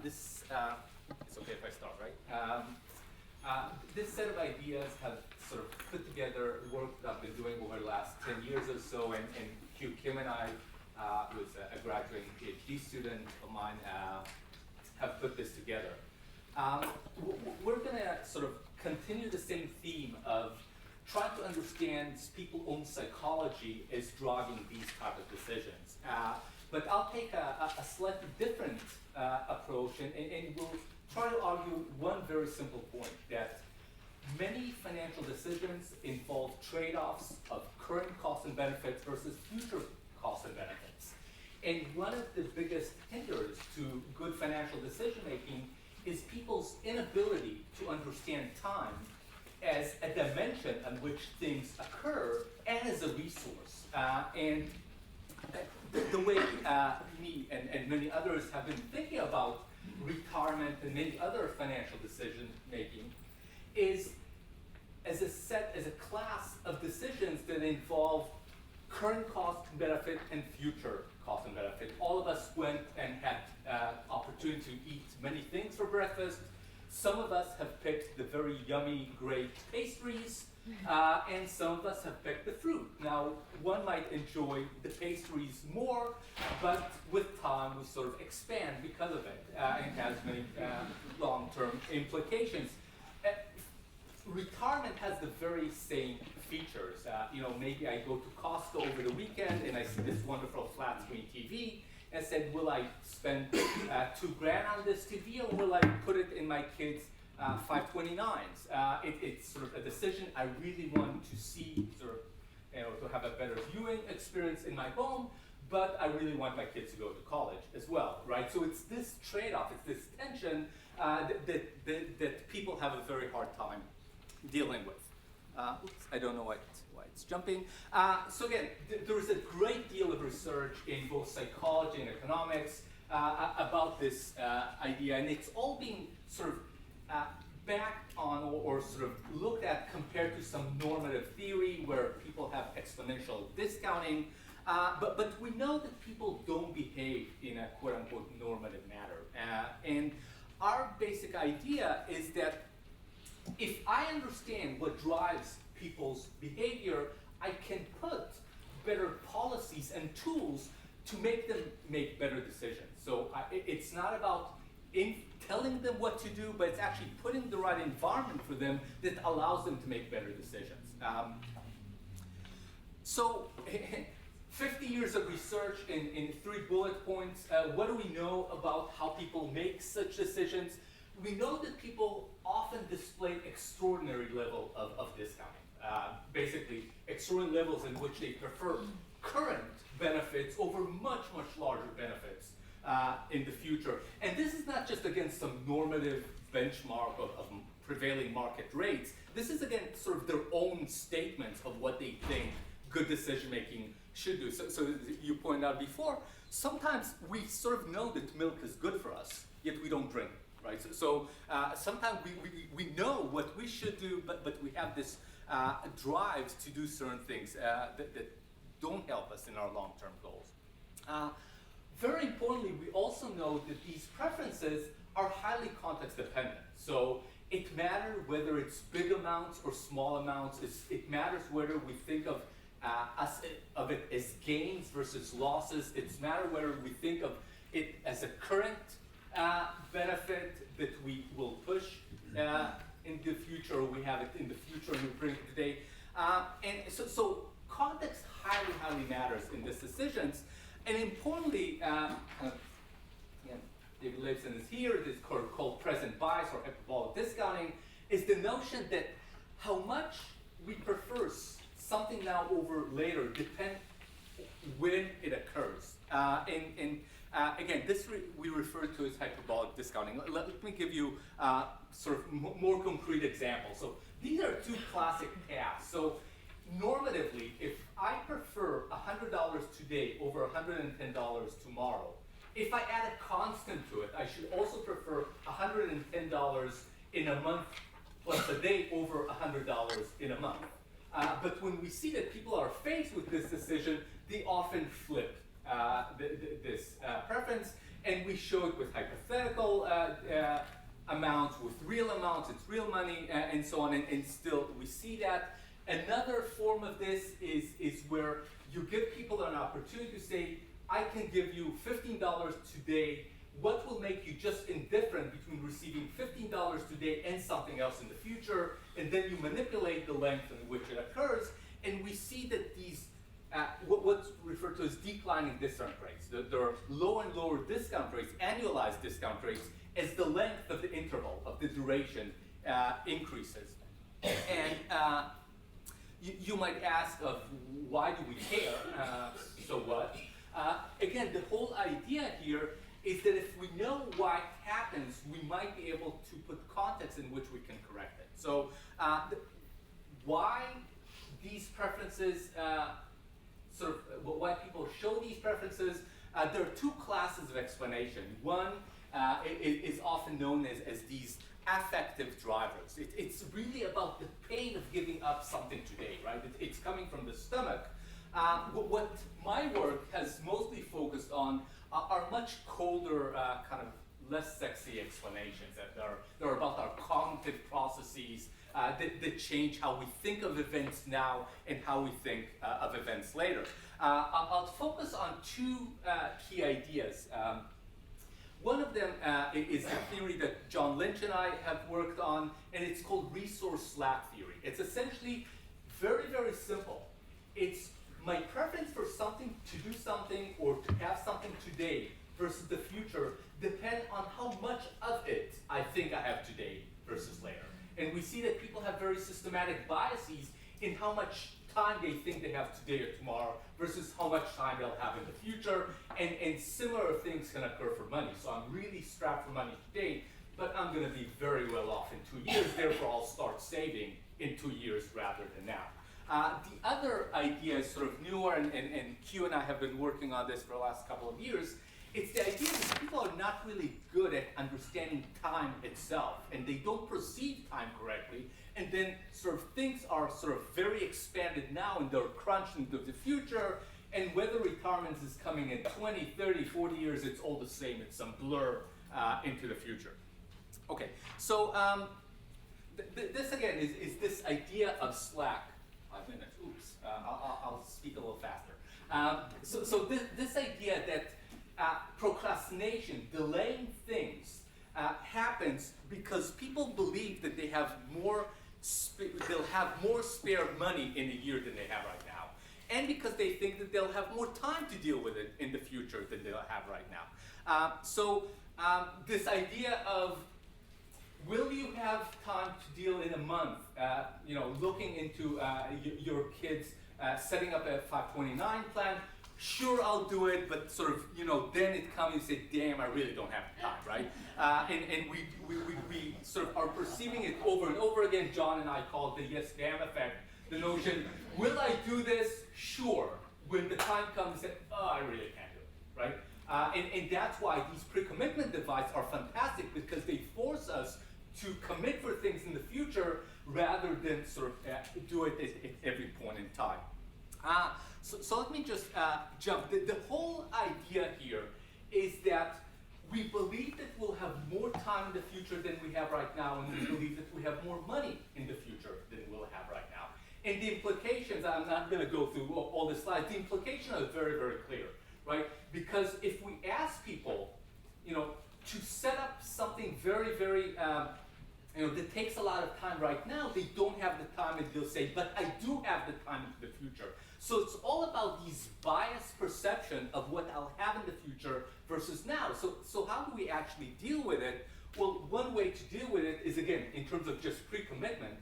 It's okay if I start, right? This set of ideas have sort of put together work that I've been doing over the last 10 years or so, and Kim and I, who's a graduating PhD student of mine, have put this together. We're going to sort of continue the same theme of trying to understand people's own psychology as driving these type of decisions. But I'll take a slightly different approach, and we'll try to argue one very simple point, that many financial decisions involve trade-offs of current costs and benefits versus future costs and benefits. And one of the biggest hinders to good financial decision-making is people's inability to understand time as a dimension on which things occur and as a resource. And the way me and many others have been thinking about retirement and many other financial decision making is as a class of decisions that involve current cost and benefit and future cost and benefit. All of us went and had opportunity to eat many things for breakfast. Some of us have picked the very yummy, great pastries, and some of us have picked the fruit. Now, one might enjoy the pastries more, but with time we sort of expand because of it, and has many long-term implications. Retirement has the very same features. Maybe I go to Costco over the weekend and I see this wonderful flat screen TV, and said, will I spend $2,000 on this TV, or will I put it in my kids' 529s? It's sort of a decision I really want to see, to have a better viewing experience in my home, but I really want my kids to go to college as well, right? So it's this trade-off, it's this tension that people have a very hard time dealing with. Oops, I don't know why it's jumping. So again, there is a great deal of research in both psychology and economics about this idea, and it's all being sort of backed on or sort of looked at compared to some normative theory where people have exponential discounting. But we know that people don't behave in a quote-unquote normative manner. And our basic idea is that if I understand what drives people's behavior, I can put better policies and tools to make them make better decisions. So it's not about telling them what to do, but it's actually putting the right environment for them that allows them to make better decisions. So 50 years of research in 3 bullet points. What do we know about how people make such decisions? We know that people often display extraordinary level of discounting. Basically, extraordinary levels in which they prefer current benefits over much, much larger benefits in the future. And this is not just against some normative benchmark of prevailing market rates. This is, again, sort of their own statements of what they think good decision-making should do. So you pointed out before, sometimes we sort of know that milk is good for us, yet we don't drink it. Right? So sometimes we know what we should do, but we have this drive to do certain things that don't help us in our long-term goals. Very importantly, we also know that these preferences are highly context dependent. So it matters whether it's big amounts or small amounts. It matters whether we think of it as gains versus losses. It matters whether we think of it as a current benefit that we will push in the future, or we have it in the future and we bring it today. And so context highly matters in these decisions. And importantly, David Leibson is here, this is called present bias or hyperbolic discounting, is the notion that how much we prefer something now over later depends when it occurs. Again, this we refer to as hyperbolic discounting. Let me give you sort of more concrete examples. So these are 2 classic paths. So normatively, if I prefer $100 today over $110 tomorrow, if I add a constant to it, I should also prefer $110 in a month plus a day over $100 in a month. But when we see that people are faced with this decision, they often flip this preference, And we show it with hypothetical amounts, with real amounts, it's real money, and so on, and still we see that. Another form of this is where you give people an opportunity to say, I can give you $15 today. What will make you just indifferent between receiving $15 today and something else in the future? And then you manipulate the length in which it occurs, and we see that these, what's referred to as declining discount rates. There are lower and lower discount rates, annualized discount rates, as the length of the interval, of the duration, increases. And you might ask of why do we care? So what? Again, the whole idea here is that if we know why it happens, we might be able to put context in which we can correct it. So why these preferences, why people show these preferences, there are two classes of explanation. One is often known as these affective drivers. It's really about the pain of giving up something today, right? It's coming from the stomach. What my work has mostly focused on are much colder, kind of less sexy explanations that are about our cognitive processes that change how we think of events now and how we think of events later. I'll focus on two key ideas. One of them is a theory that John Lynch and I have worked on, and it's called resource slack theory. It's essentially very, very simple. It's my preference for something to do something or to have something today versus the future depend on how much of it I think I have today versus later. And we see that people have very systematic biases in how much time they think they have today or tomorrow versus how much time they'll have in the future. And similar things can occur for money. So I'm really strapped for money today, but I'm going to be very well off in 2 years. Therefore, I'll start saving in 2 years rather than now. The other idea is sort of newer, and Q and I have been working on this for the last couple of years. It's the idea that people are not really good at understanding time itself, and they don't perceive time correctly, and then sort of things are sort of very expanded now, and they're crunched into the future, and whether retirement is coming in 20, 30, 40 years, it's all the same. It's some blur into the future. Okay, so this again is this idea of slack. 5 minutes, oops, I'll speak a little faster. So this idea that procrastination, delaying things, happens because people believe that they have they'll have more spare money in a year than they have right now, and because they think that they'll have more time to deal with it in the future than they'll have right now. So this idea of will you have time to deal in a month? Looking into your kids setting up a 529 plan. Sure, I'll do it, but sort of, then it comes and say, damn, I really don't have time, right? And we sort of are perceiving it over and over again. John and I call it the yes, damn effect. The notion, will I do this? Sure. When the time comes, say, oh, I really can't do it, right? And that's why these pre-commitment devices are fantastic, because they force us to commit for things in the future rather than sort of do it at every point in time. So let me just jump. The whole idea here is that we believe that we'll have more time in the future than we have right now, and we believe that we have more money in the future than we'll have right now. And the implications, I'm not going to go through all the slides, the implications are very, very clear, right? Because if we ask people, to set up something very, very, that takes a lot of time right now, they don't have the time, and they'll say, but I do have the time in the future. So it's all about these biased perception of what I'll have in the future versus now. So how do we actually deal with it? Well, one way to deal with it is, again, in terms of just pre-commitment,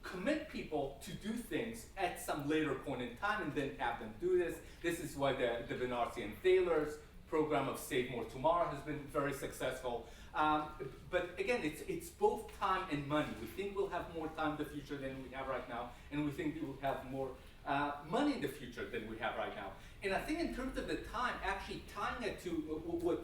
commit people to do things at some later point in time and then have them do this. This is why the Benarsi and Thaler's program of Save More Tomorrow has been very successful. But again, it's both time and money. We think we'll have more time in the future than we have right now, and we think we'll have more money in the future than we have right now. And I think in terms of the time, actually tying it to what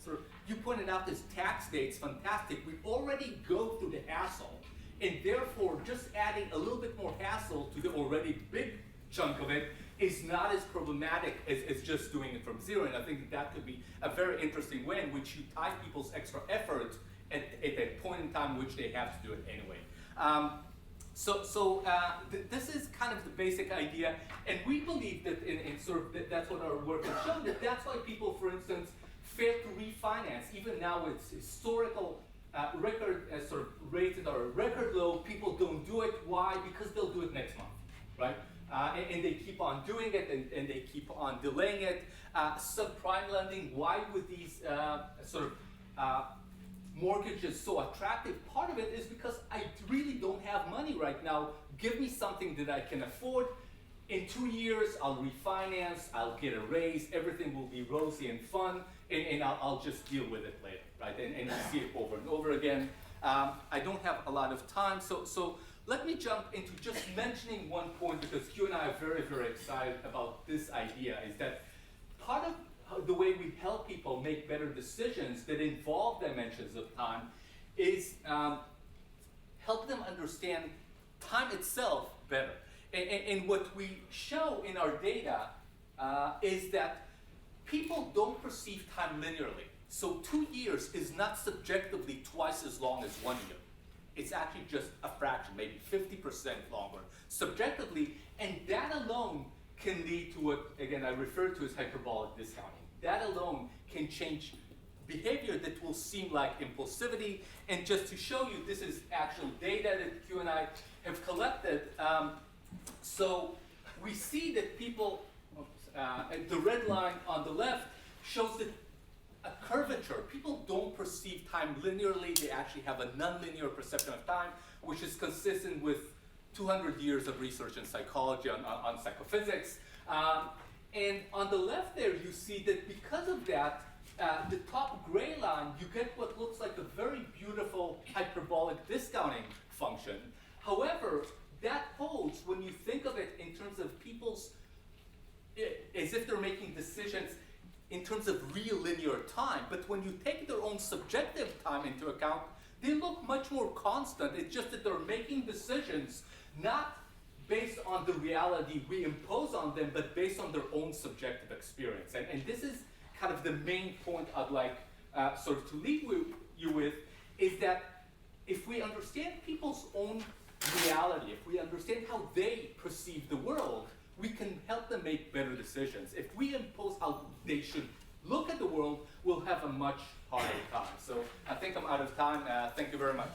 sort of you pointed out, this tax date's fantastic. We already go through the hassle, and therefore just adding a little bit more hassle to the already big chunk of it is not as problematic as just doing it from zero. And I think that could be a very interesting way in which you tie people's extra effort at a point in time in which they have to do it anyway. This is kind of the basic idea, and we believe that in sort of that's what our work has shown, that that's why people, for instance, fail to refinance. Even now, it's historical record sort of rates that are record low. People don't do it. Why? Because they'll do it next month, right? And they keep on doing it, and they keep on delaying it. Subprime lending. Why would these mortgages so attractive? Part of it is because I really don't have money right now. Give me something that I can afford. In 2 years, I'll refinance, I'll get a raise, everything will be rosy and fun, and I'll just deal with it later, right? And you see it over and over again. I don't have a lot of time, so let me jump into just mentioning one point, because Hugh and I are very, very excited about this idea, is that part of the way we help people make better decisions that involve dimensions of time is help them understand time itself better. And what we show in our data is that people don't perceive time linearly. So 2 years is not subjectively twice as long as 1 year. It's actually just a fraction, maybe 50% longer subjectively, and that alone can lead to what, again, I refer to as hyperbolic discounting. That alone can change behavior that will seem like impulsivity. And just to show you, this is actual data that Hugh and I have collected. So we see that people, the red line on the left shows that a curvature. People don't perceive time linearly. They actually have a nonlinear perception of time, which is consistent with 200 years of research in psychology on psychophysics. And on the left there, you see that because of that, the top gray line, you get what looks like a very beautiful hyperbolic discounting function. However, that holds when you think of it in terms of people's, as if they're making decisions in terms of real linear time. But when you take their own subjective time into account, they look much more constant. It's just that they're making decisions not based on the reality we impose on them, but based on their own subjective experience. And this is kind of the main point I'd like sort of to leave you with, is that if we understand people's own reality, if we understand how they perceive the world, we can help them make better decisions. If we impose how they should look at the world, we'll have a much harder time. So I think I'm out of time. Thank you very much.